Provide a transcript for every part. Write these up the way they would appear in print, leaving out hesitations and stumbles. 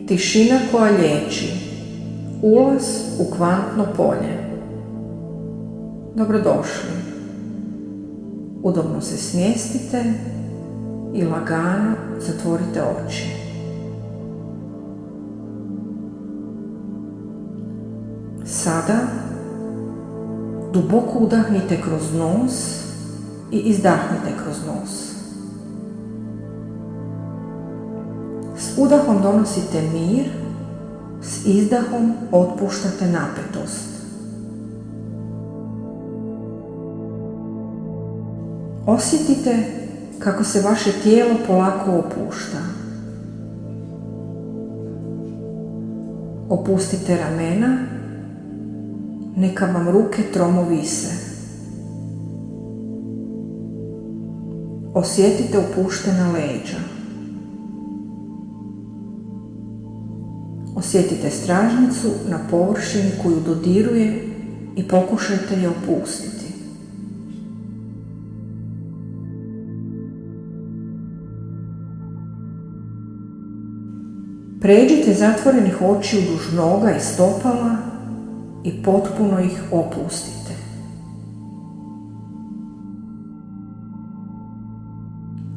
Tišina koja liječi. Ulaz u kvantno polje. Dobrodošli. Udobno se smjestite i lagano zatvorite oči. Sada duboko udahnite kroz nos i izdahnite kroz nos. S udahom donosite mir, s izdahom otpuštate napetost. Osjetite kako se vaše tijelo polako opušta. Opustite ramena, neka vam ruke tromo vise. Osjetite opuštena leđa. Osjetite stražnjicu na površini koju dodiruje i pokušajte je opustiti. Pređite zatvorenih očiju duž noga i stopala i potpuno ih opustite.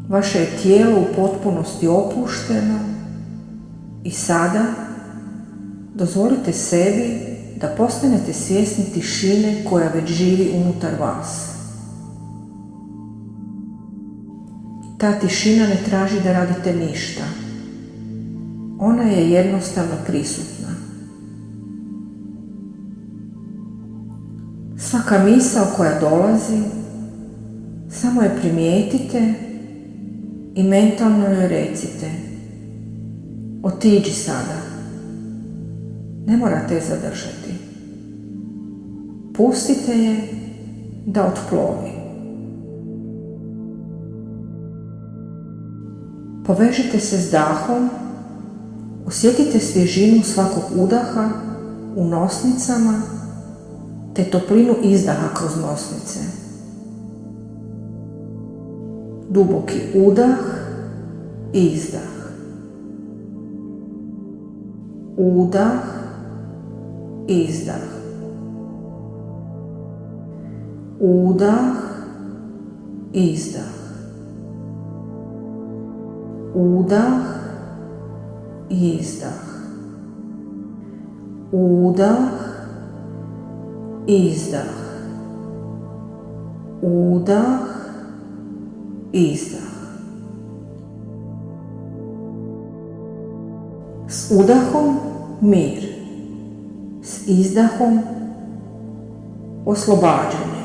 Vaše je tijelo u potpunosti opušteno i sada dozvolite sebi da postanete svjesni tišine koja već živi unutar vas. Ta tišina ne traži da radite ništa. Ona je jednostavno prisutna. Svaka misao koja dolazi, samo je primijetite i mentalno joj recite: otiđi sada. Ne morate je zadržati. Pustite je da otplovi. Povežite se s dahom, osjetite svježinu svakog udaha u nosnicama te toplinu izdaha kroz nosnice. Duboki udah, izdah. Udah, izdah. Udah, izdah. Udah, izdah. Udah, izdah. Udah, izdah. S udahom mir, s izdahom oslobađanje.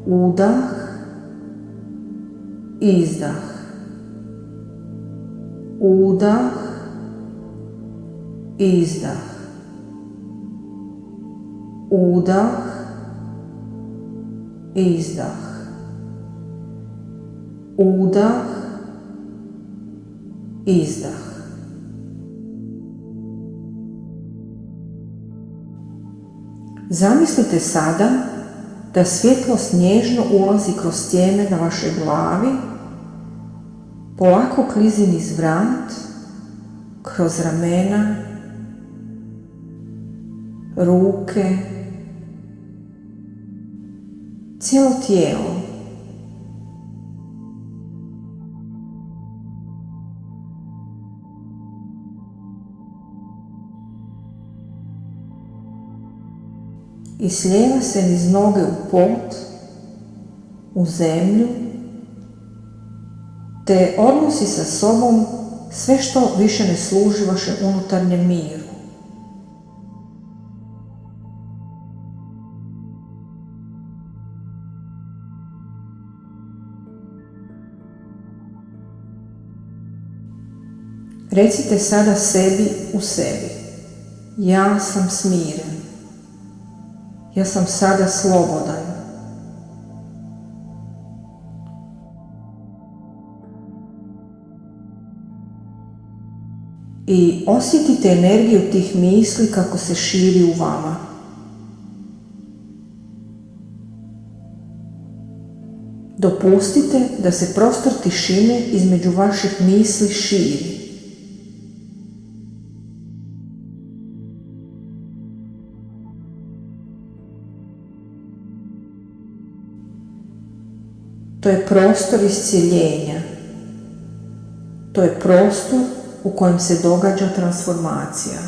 Udah, izdah. Udah, izdah. Udah, izdah. Udah, izdah. Zamislite sada da svjetlost nježno ulazi kroz stijene na vašoj glavi, polako klizi niz vrat, kroz ramena, ruke, cijelo tijelo. I slijeva se niz noge u pod, u zemlju, te odnosi sa sobom sve što više ne služi vašem unutarnjem miru. Recite sada sebi u sebi: ja sam smiren. Ja sam sada slobodan. I osjetite energiju tih misli kako se širi u vama. Dopustite da se prostor tišine između vaših misli širi. To je prostor iscjeljenja. To je prostor u kojem se događa transformacija.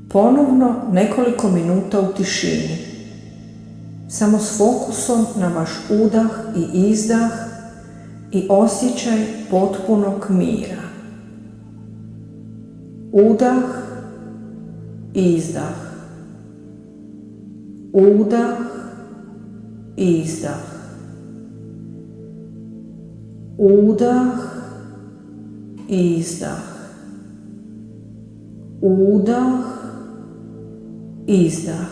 Ponovno nekoliko minuta u tišini, samo s fokusom na vaš udah i izdah i osjećaj potpunog mira. Udah, izdah. Udah, izdah. Udah, izdah. Udah, izdah.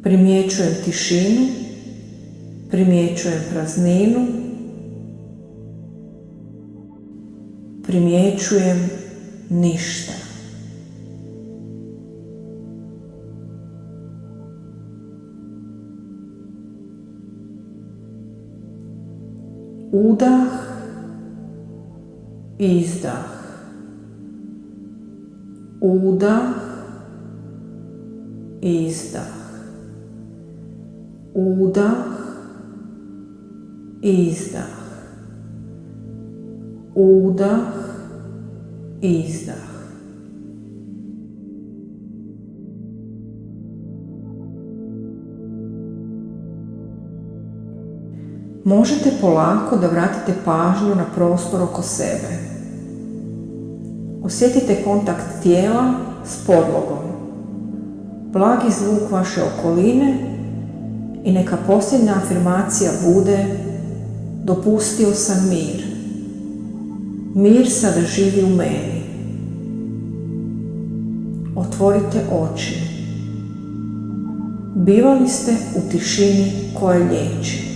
Primjećujem tišinu, primjećujem prazninu, primjećujem ništa. Udah, izdah. Udah, izdah. Udah, izdah. Udah, izdah. Možete polako da vratite pažnju na prostor oko sebe. Osjetite kontakt tijela s podlogom, blagi zvuk vaše okoline i neka posljednja afirmacija bude: dopustio sam mir. Mir sada živi u meni. Otvorite oči. Bivali ste u tišini koja liječi.